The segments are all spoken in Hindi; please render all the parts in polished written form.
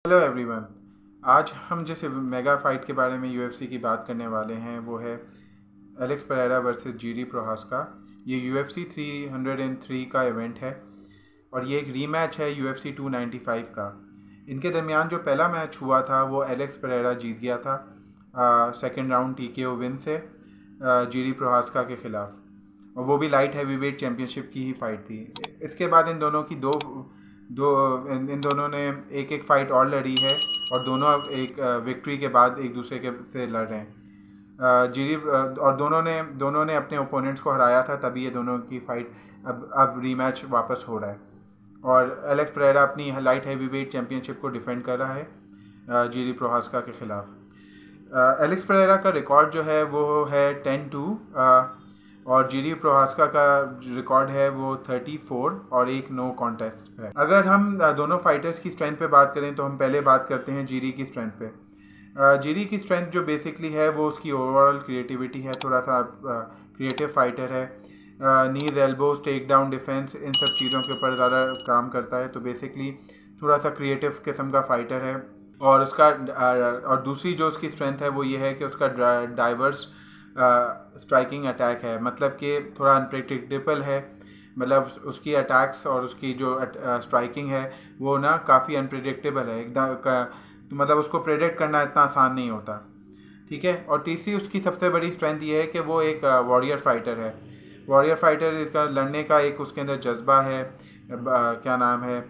Hello everyone. आज हम जिस मेगा फाइट के बारे में यूएफसी की बात करने वाले हैं वो है एलेक्स पेरेरा वर्सेस जीरी प्रोहास्का। ये यूएफसी 303 का इवेंट है और ये एक रीमैच है यूएफसी 295 का। इनके दरमियान जो पहला मैच हुआ था वो एलेक्स पेरेरा जीत गया था सेकेंड राउंड टीकेओ विन से जीरी प्रोहास्का के ख़िलाफ़, और वो भी लाइट हैवीवेट चैम्पियनशिप की ही फाइट थी। इसके बाद इन दोनों की दो दो इन दोनों ने एक एक फाइट और लड़ी है और दोनों अब एक विक्ट्री के बाद एक दूसरे के से लड़ रहे हैं। जीरी और दोनों ने अपने ओपोनेंट्स को हराया था, तभी ये दोनों की फाइट अब रीमैच वापस हो रहा है और एलेक्स पेरेरा अपनी लाइट हैवीवेट चैम्पियनशिप को डिफेंड कर रहा है जीरी प्रोहास्का के ख़िलाफ़। एलेक्स पेरेरा का रिकॉर्ड जो है वो है 10-2 और जीरी प्रोहास्का का रिकॉर्ड है वो 34 और एक नो कॉन्टेस्ट है। अगर हम दोनों फाइटर्स की स्ट्रेंथ पे बात करें तो हम पहले बात करते हैं जीरी की स्ट्रेंथ पे। जीरी की स्ट्रेंथ जो बेसिकली है वो उसकी ओवरऑल क्रिएटिविटी है, थोड़ा सा क्रिएटिव फाइटर है। Knees elbows takedown defense इन सब चीज़ों के ऊपर ज़्यादा काम करता है, तो बेसिकली थोड़ा सा क्रिएटिव किस्म का फाइटर है। और उसका और दूसरी जो उसकी स्ट्रेंथ है वो ये है कि उसका डाइवर्स स्ट्राइकिंग अटैक है, मतलब कि थोड़ा अनप्रेडिक्टेबल है। मतलब उसकी अटैक्स और उसकी जो स्ट्राइकिंग है वो ना काफ़ी अनप्रेडिक्टेबल है एकदम तो मतलब उसको प्रेडिक्ट करना इतना आसान नहीं होता, ठीक है। और तीसरी उसकी सबसे बड़ी स्ट्रेंथ ये है कि वो एक वॉरियर फाइटर है। वॉरियर फाइटर का लड़ने का एक उसके अंदर जज्बा है, क्या नाम है,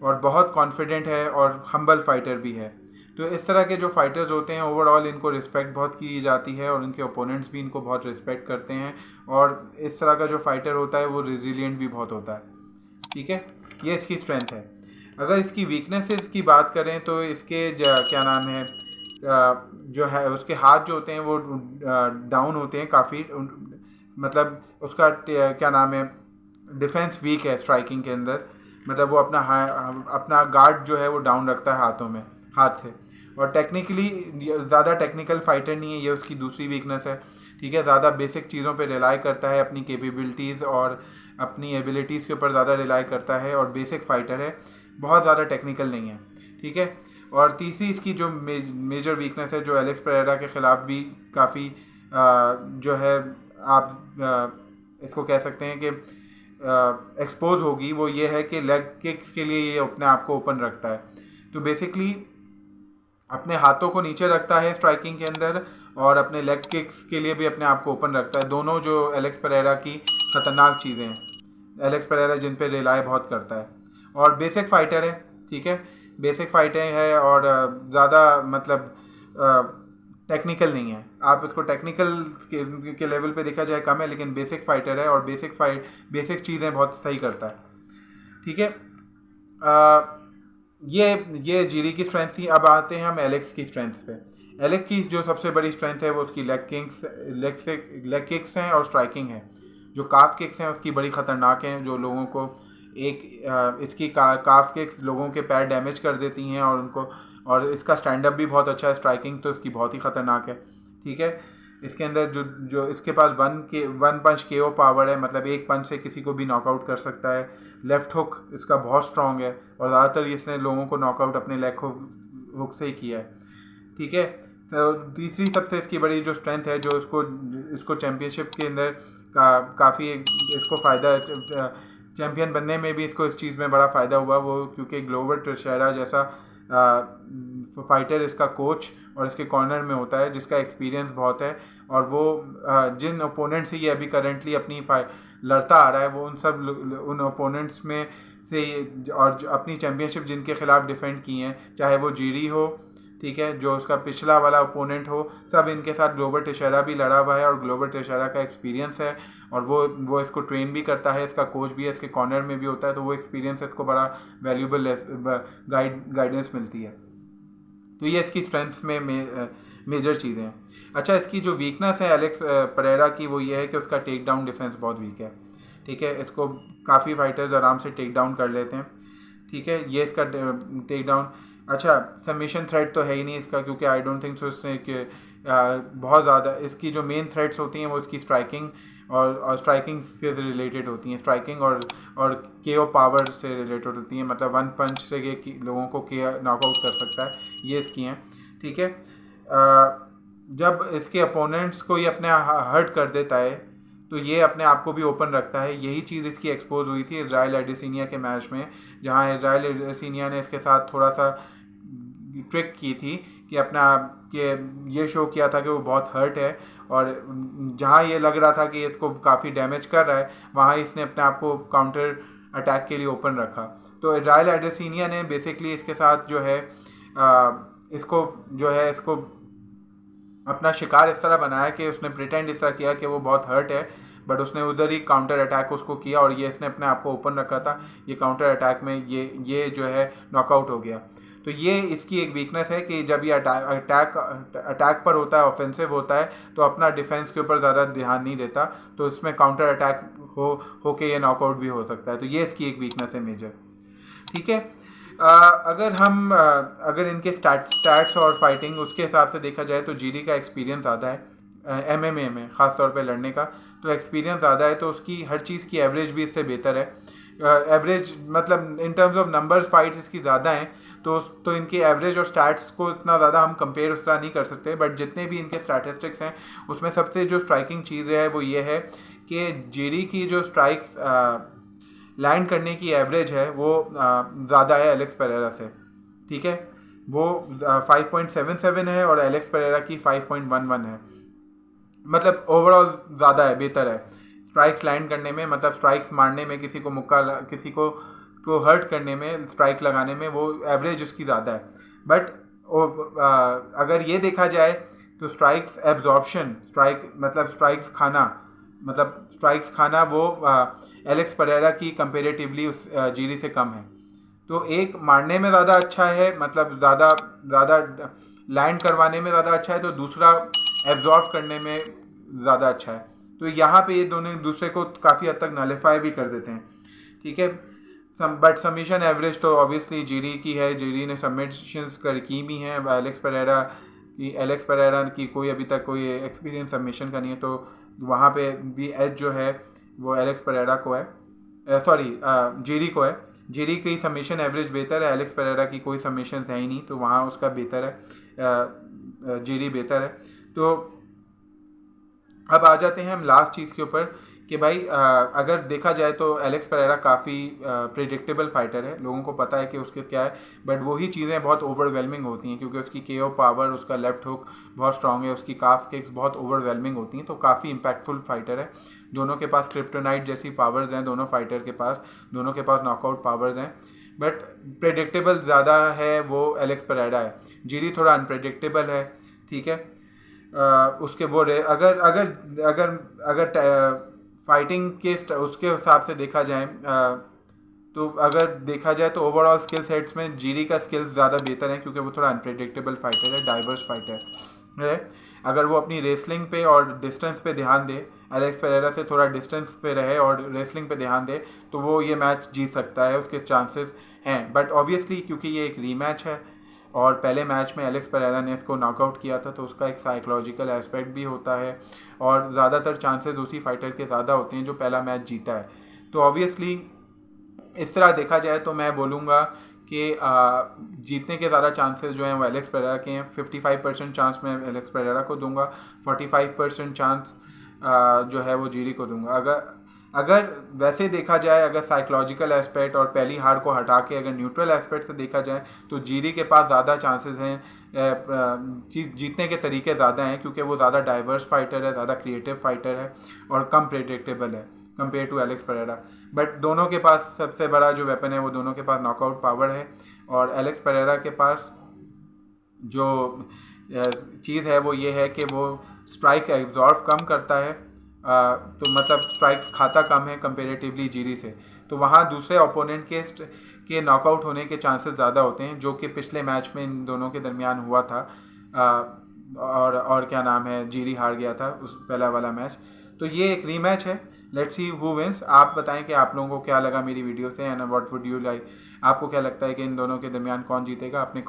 और बहुत कॉन्फिडेंट है और हम्बल फाइटर भी है। तो इस तरह के जो फाइटर्स होते हैं ओवरऑल इनको रिस्पेक्ट बहुत की जाती है और उनके ओपोनेंट्स भी इनको बहुत रिस्पेक्ट करते हैं। और इस तरह का जो फाइटर होता है वो रिजिलियंट भी बहुत होता है, ठीक है। ये इसकी स्ट्रेंथ है। अगर इसकी वीकनेसेस की बात करें तो इसके क्या नाम है, जो है उसके हाथ जो होते हैं वो डाउन होते हैं काफ़ी, मतलब उसका क्या नाम है, डिफेंस वीक है स्ट्राइकिंग के अंदर। मतलब वो अपना गार्ड जो है वो डाउन रखता है हाथ से। और टेक्निकली ज़्यादा टेक्निकल फाइटर नहीं है, ये उसकी दूसरी वीकनेस है, ठीक है। ज़्यादा बेसिक चीज़ों पे रिलाई करता है, अपनी कैपेबिलिटीज़ और अपनी एबिलिटीज़ के ऊपर ज़्यादा रिलाई करता है और बेसिक फाइटर है, बहुत ज़्यादा टेक्निकल नहीं है, ठीक है। और तीसरी इसकी जो मेजर वीकनेस है जो एलेक्स पेरेरा के ख़िलाफ़ भी काफ़ी जो है आप इसको कह सकते हैं कि एक्सपोज होगी, वो ये है कि लेग किक्स के लिए ये अपने आप को ओपन रखता है। तो बेसिकली अपने हाथों को नीचे रखता है स्ट्राइकिंग के अंदर और अपने लेग किक्स के लिए भी अपने आप को ओपन रखता है, दोनों जो एलेक्स पेरेरा की ख़तरनाक चीज़ें हैं। एलेक्स पेरेरा जिन पे रिलाई बहुत करता है और बेसिक फाइटर है, ठीक है। बेसिक फाइटर है और ज़्यादा मतलब टेक्निकल नहीं है। आप इसको टेक्निकल के लेवल पे देखा जाए कम है, लेकिन बेसिक फाइटर है और बेसिक चीज़ें बहुत सही करता है, ठीक है। ये जीरी की स्ट्रेंथ थी। अब आते हैं हम एलेक्स की स्ट्रेंथ पे। एलेक्स की जो सबसे बड़ी स्ट्रेंथ है वो उसकी लेग किक्स हैं और स्ट्राइकिंग है। जो काफ किक्स हैं उसकी बड़ी ख़तरनाक हैं, जो लोगों को इसकी काफ किक्स लोगों के पैर डैमेज कर देती हैं और इसका स्टैंड अप भी बहुत अच्छा है। स्ट्राइकिंग तो इसकी बहुत ही ख़तरनाक है, ठीक है। इसके अंदर जो इसके पास वन पंच केओ पावर है, मतलब एक पंच से किसी को भी नॉकआउट कर सकता है। लेफ़्ट हुक इसका बहुत स्ट्रॉन्ग है और ज़्यादातर इसने लोगों को नॉकआउट अपने लेग हुक से ही किया है, ठीक है। तो तीसरी सबसे इसकी बड़ी जो स्ट्रेंथ है जो इसको चैम्पियनशिप के अंदर काफ़ी इसको फ़ायदा, चैम्पियन बनने में भी इसको इस चीज़ में बड़ा फ़ायदा हुआ, वो क्योंकि ग्लोवर टेशेरा जैसा फाइटर इसका कोच और इसके कॉर्नर में होता है जिसका एक्सपीरियंस बहुत है। और वो जिन ओपोनेंट से ये अभी करेंटली अपनी लड़ता आ रहा है वो उन ओपोनेंट्स में से और अपनी चैम्पियनशिप जिनके खिलाफ डिफेंड की हैं, चाहे वो जीरी हो, ठीक है, जो उसका पिछला वाला ओपोनेंट हो, सब इनके साथ ग्लोवर टेशेरा भी लड़ा हुआ है और ग्लोवर टेशेरा का एक्सपीरियंस है और वो इसको ट्रेन भी करता है, इसका कोच भी है, इसके कॉर्नर में भी होता है, तो वो एक्सपीरियंस इसको बड़ा वैल्यूबल गाइडेंस मिलती है। तो ये इसकी स्ट्रेंथ्स में मेजर चीज़ें हैं। अच्छा, इसकी जो वीकनेस है एलेक्स पेरेरा की वो ये है कि उसका टेक डाउन डिफेंस बहुत वीक है, ठीक है। इसको काफ़ी फाइटर्स आराम से टेक डाउन कर लेते हैं, ठीक है, ये इसका टेक डाउन। अच्छा, सबमिशन थ्रेट तो है ही नहीं इसका, क्योंकि आई डोंट थिंक सो इसने कि बहुत ज़्यादा इसकी जो मेन थ्रेट्स होती हैं वो इसकी स्ट्राइकिंग और स्ट्राइकिंग से रिलेटेड होती हैं, स्ट्राइकिंग और केओ पावर से रिलेटेड होती हैं, मतलब वन पंच से ये लोगों को के नॉकआउट कर सकता है, ये इसकी हैं। ठीक है, जब इसके अपोनेंट्स को ये अपने हर्ट कर देता है तो ये अपने आप को भी ओपन रखता है। यही चीज़ इसकी एक्सपोज हुई थी इजराइल एडेसिनिया के मैच में, जहाँ इजराइल एडेसिनिया ने इसके साथ थोड़ा सा ट्रिक की थी कि अपना कि ये शो किया था कि वो बहुत हर्ट है, और जहाँ ये लग रहा था कि इसको काफ़ी डैमेज कर रहा है वहाँ इसने अपने आप को काउंटर अटैक के लिए ओपन रखा। तो इजराइल एडेसिनिया ने बेसिकली इसके साथ जो है इसको अपना शिकार इस तरह बनाया कि उसने प्रिटेंड इस तरह किया कि वो बहुत हर्ट है, बट उसने उधर ही काउंटर अटैक उसको किया और ये इसने अपने आप को ओपन रखा था। ये काउंटर अटैक में ये जो है नॉकआउट हो गया। तो ये इसकी एक वीकनेस है कि जब ये अटैक पर होता है, ऑफेंसिव होता है, तो अपना डिफेंस के ऊपर ज़्यादा ध्यान नहीं देता, तो इसमें काउंटर अटैक होके ये नॉकआउट भी हो सकता है। तो ये इसकी एक वीकनेस है मेजर। ठीक है, अगर इनके स्टैट्स और फाइटिंग उसके हिसाब से देखा जाए तो जीडी का एक्सपीरियंस ज़्यादा है एमएमए में, ख़ास तौर पे लड़ने का तो एक्सपीरियंस ज़्यादा है, तो उसकी हर चीज़ की एवरेज भी इससे बेहतर है। एवरेज मतलब in terms of numbers fights इसकी ज़्यादा हैं, तो इनकी एवरेज और स्टैट्स को इतना ज़्यादा हम कंपेयर उस तरह नहीं कर सकते, बट जितने भी इनके स्टैटिस्टिक्स हैं उसमें सबसे जो स्ट्राइकिंग चीज़ है वो ये है कि जीडी की जो स्ट्राइक्स लैंड करने की एवरेज है वो ज़्यादा है एलेक्स पेरेरा से। ठीक है, वो 5.77 है और एलेक्स पेरेरा की 5.11 है, मतलब ओवरऑल ज़्यादा है, बेहतर है स्ट्राइक्स लैंड करने में, मतलब स्ट्राइक्स मारने में, किसी को हर्ट करने में, स्ट्राइक लगाने में, वो एवरेज उसकी ज़्यादा है। बट अगर ये देखा जाए तो स्ट्राइक्स एब्जॉर्प्शन, स्ट्राइक्स खाना वो एलेक्स पेरेरा की कंपेरेटिवली उस जीडी से कम है। तो एक मारने में ज़्यादा अच्छा है, मतलब ज़्यादा लैंड करवाने में ज़्यादा अच्छा है, तो दूसरा एब्जॉर्ब करने में ज़्यादा अच्छा है। तो यहाँ पे ये दोनों दूसरे को काफ़ी हद तक नलिफाई भी कर देते हैं। ठीक है, बट सबमिशन एवरेज तो ऑब्वियसली जीडी की है, जीडी ने सबमिशंस की भी हैं। एलेक्स पेरेरा की कोई अभी तक कोई एक्सपीरियंस सबमिशन का नहीं है, तो वहाँ पे भी एज जो है वो एलेक्स पेरेरा को है, जीडी को है। जीडी की सबमिशन एवरेज बेहतर है, एलेक्स पेरेरा की कोई सबमिशन है ही नहीं, तो वहाँ उसका बेहतर है, जीडी बेहतर है। तो अब आ जाते हैं हम लास्ट चीज़ के ऊपर कि भाई अगर देखा जाए तो एलेक्स पेरेरा काफ़ी प्रिडिक्टेबल फाइटर है, लोगों को पता है कि उसके क्या है, बट वही चीज़ें बहुत ओवरवेलमिंग होती हैं, क्योंकि उसकी केओ पावर, उसका लेफ्ट हुक बहुत स्ट्रांग है, उसकी काफ किक्स बहुत ओवरवेलमिंग होती हैं, तो काफ़ी इम्पैक्टफुल फाइटर है। दोनों के पास क्रिप्टोनाइट जैसी पावर्स हैं, दोनों फाइटर के पास, दोनों के पास नॉकआउट पावर्स हैं, बट प्रेडिक्टेबल ज़्यादा है वो एलेक्स पेरेरा है। जीडी थोड़ा अनप्रेडिक्टेबल है। ठीक है, उसके वो अगर अगर अगर अगर फाइटिंग के उसके हिसाब से देखा जाए तो अगर देखा जाए तो ओवरऑल स्किल सेट्स में जीडी का स्किल्स ज़्यादा बेहतर है, क्योंकि वो थोड़ा अनप्रेडिक्टेबल फाइटर है, डाइवर्स फाइटर है। अगर वो अपनी रेसलिंग पे और डिस्टेंस पे ध्यान दे, एलेक्स पेरेरा से थोड़ा डिस्टेंस पे रहे और रेसलिंग पे ध्यान दे, तो वो ये मैच जीत सकता है, उसके चांसेस हैं। बट ऑब्वियसली क्योंकि ये एक रीमैच है और पहले मैच में एलेक्स पेरेरा ने इसको नॉकआउट किया था, तो उसका एक साइकोलॉजिकल एस्पेक्ट भी होता है, और ज़्यादातर चांसेस उसी फाइटर के ज़्यादा होते हैं जो पहला मैच जीता है। तो ऑब्वियसली इस तरह देखा जाए तो मैं बोलूँगा कि जीतने के ज़्यादा चांसेस जो हैं वो एलेक्स पेरेरा के हैं। 55% चांस मैं एलेक्स पेरेरा को दूंगा, 45% चांस जो है वो जीडी को दूंगा। अगर वैसे देखा जाए, अगर साइकोलॉजिकल एस्पेक्ट और पहली हार को हटा के अगर न्यूट्रल एस्पेक्ट से देखा जाए, तो जीडी के पास ज़्यादा चांसेस हैं, जीतने के तरीके ज़्यादा हैं, क्योंकि वो ज़्यादा डाइवर्स फाइटर है, ज़्यादा क्रिएटिव फाइटर है और कम प्रेडिक्टेबल है compare to Alex Pereira. But दोनों के पास सबसे बड़ा जो वेपन है वो दोनों के पास नॉकआउट पावर है, और एलेक्स पेरेरा के पास जो चीज़ है वो ये है कि वो स्ट्राइक एब्जॉर्ब कम करता है, तो मतलब स्ट्राइक खाता कम है कंपेरेटिवली जीडी से, तो वहाँ दूसरे ओपोनेंट के नॉकआउट होने के चांसेस ज़्यादा होते हैं, जो कि पिछले मैच में इन दोनों के दरमियान हुआ था। और क्या नाम है, जीडी हार गया था उस पहला वाला मैच। तो ये एक रीमैच है, लेट्स सी हु विंस। आप बताएं कि आप लोगों को क्या लगा मेरी वीडियो से, and what would you like, आपको क्या लगता है कि इन दोनों के दरमियान कौन जीतेगा? अपने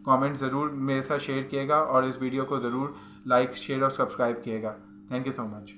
कमेंट ज़रूर मेरे साथ शेयर किएगा और इस वीडियो को ज़रूर लाइक शेयर और सब्सक्राइब किएगा। Thank you so much.